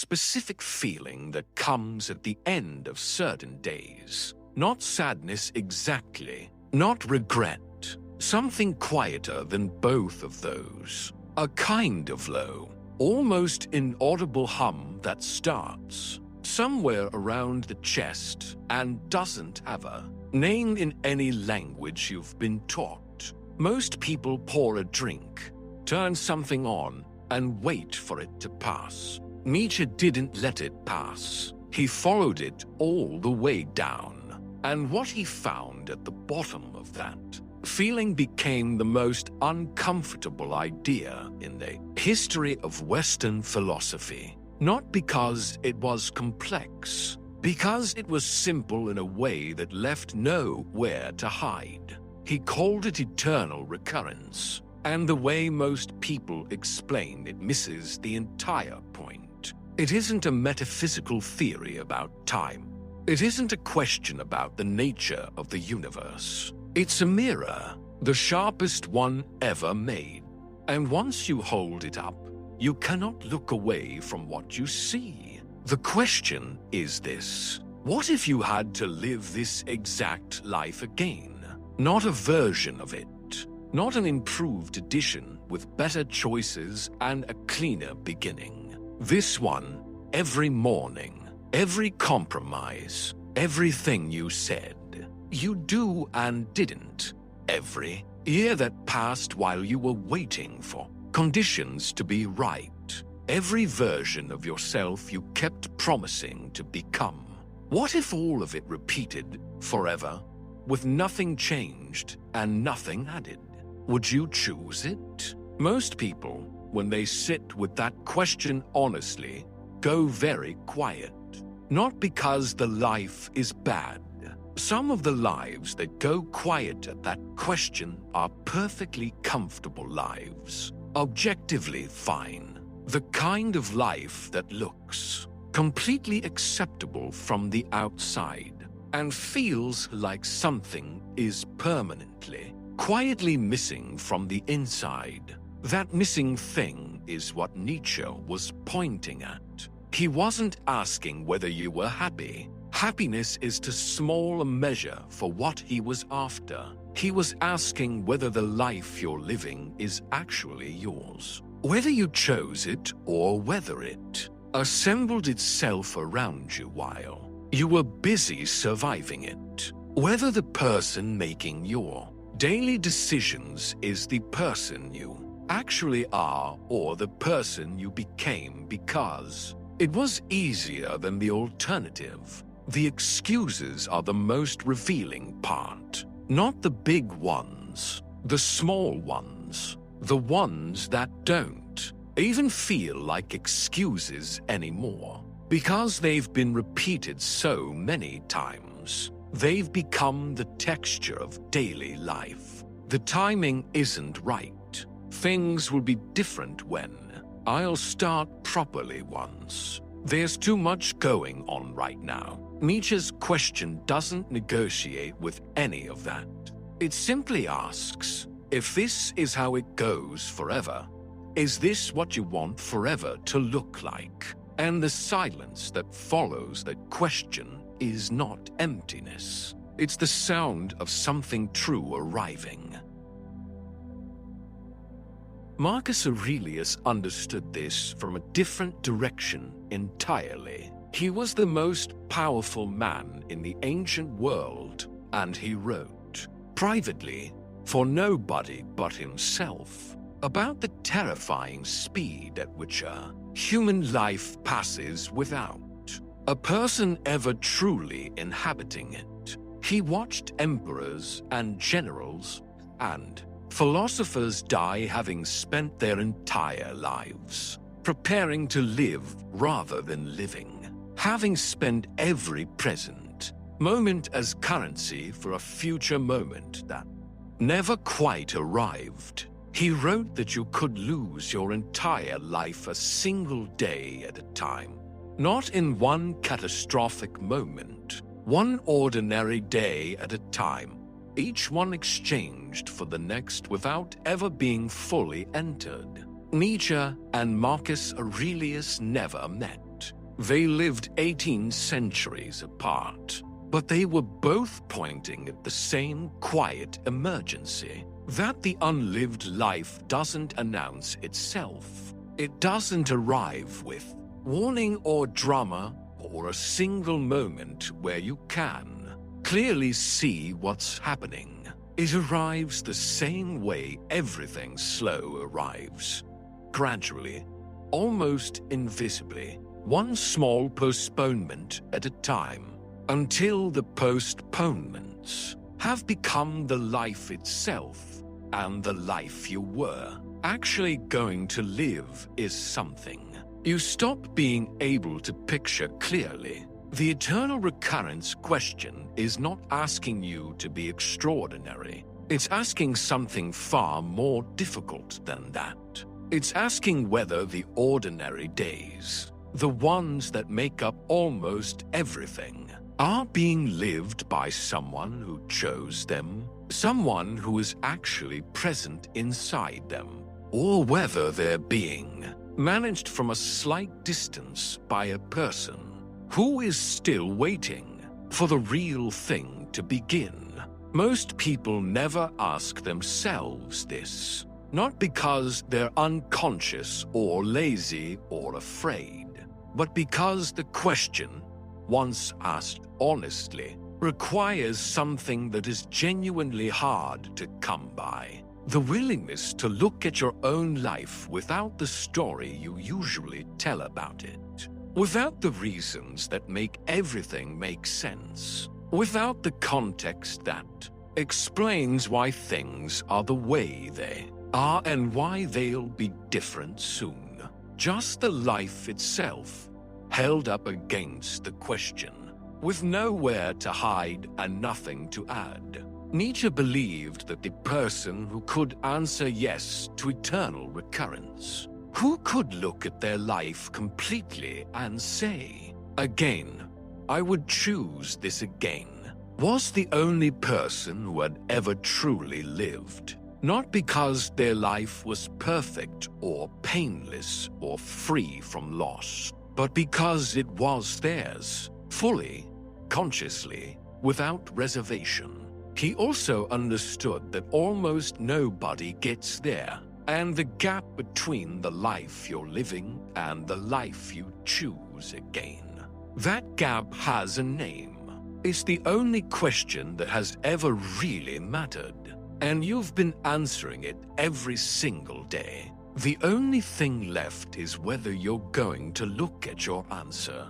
specific feeling that comes at the end of certain days. Not sadness exactly, not regret. Something quieter than both of those. A kind of low, almost inaudible hum that starts somewhere around the chest and doesn't have a name in any language you've been taught. Most people pour a drink, turn something on, and wait for it to pass. Nietzsche didn't let it pass. He followed it all the way down. And what he found at the bottom of that feeling became the most uncomfortable idea in the history of Western philosophy. Not because it was complex, because it was simple in a way that left nowhere to hide. He called it eternal recurrence, and the way most people explain it misses the entire point. It isn't a metaphysical theory about time. It isn't a question about the nature of the universe. It's a mirror, the sharpest one ever made. And once you hold it up, you cannot look away from what you see. The question is this: what if you had to live this exact life again? Not a version of it, not an improved edition with better choices and a cleaner beginning. This one, every morning, every compromise, everything you said, you do and didn't, every year that passed while you were waiting for conditions to be right, every version of yourself you kept promising to become. What if all of it repeated forever, with nothing changed and nothing added? Would you choose it? Most people, when they sit with that question honestly, go very quiet. Not because the life is bad. Some of the lives that go quiet at that question are perfectly comfortable lives, objectively fine. The kind of life that looks completely acceptable from the outside and feels like something is permanently, quietly missing from the inside. That missing thing is what Nietzsche was pointing at. He wasn't asking whether you were happy. Happiness is too small a measure for what he was after. He was asking whether the life you're living is actually yours. Whether you chose it or whether it assembled itself around you while you were busy surviving it. Whether the person making your daily decisions is the person you actually are or the person you became because it was easier than the alternative. The excuses are the most revealing part, not the big ones, the small ones, the ones that don't even feel like excuses anymore. Because they've been repeated so many times, they've become the texture of daily life. The timing isn't right. Things will be different when I'll start properly once. There's too much going on right now. Nietzsche's question doesn't negotiate with any of that. It simply asks, if this is how it goes forever, is this what you want forever to look like? And the silence that follows that question is not emptiness. It's the sound of something true arriving. Marcus Aurelius understood this from a different direction entirely. He was the most powerful man in the ancient world, and he wrote, privately, for nobody but himself, about the terrifying speed at which a human life passes without a person ever truly inhabiting it. He watched emperors and generals and philosophers die having spent their entire lives preparing to live rather than living, having spent every present moment as currency for a future moment that never quite arrived. He wrote that you could lose your entire life a single day at a time, not in one catastrophic moment, one ordinary day at a time, each one exchanged for the next without ever being fully entered. Nietzsche and Marcus Aurelius never met. They lived 18 centuries apart, but they were both pointing at the same quiet emergency that the unlived life doesn't announce itself. It doesn't arrive with warning or drama or a single moment where you can clearly see what's happening. It arrives the same way everything slow arrives. Gradually, almost invisibly, one small postponement at a time, until the postponements have become the life itself, and the life you were actually going to live is something you stop being able to picture clearly. The eternal recurrence question is not asking you to be extraordinary. It's asking something far more difficult than that. It's asking whether the ordinary days, the ones that make up almost everything, are being lived by someone who chose them, someone who is actually present inside them, or whether they're being managed from a slight distance by a person who is still waiting for the real thing to begin. Most people never ask themselves this, not because they're unconscious or lazy or afraid, but because the question, once asked honestly, requires something that is genuinely hard to come by. The willingness to look at your own life without the story you usually tell about it, without the reasons that make everything make sense, without the context that explains why things are the way they are and why they'll be different soon. Just the life itself, held up against the question, with nowhere to hide and nothing to add. Nietzsche believed that the person who could answer yes to eternal recurrence, who could look at their life completely and say, "Again, I would choose this again," was the only person who had ever truly lived. Not because their life was perfect or painless or free from loss, but because it was theirs, fully, consciously, without reservation. He also understood that almost nobody gets there, and the gap between the life you're living and the life you choose again. That gap has a name. It's the only question that has ever really mattered, and you've been answering it every single day. The only thing left is whether you're going to look at your answer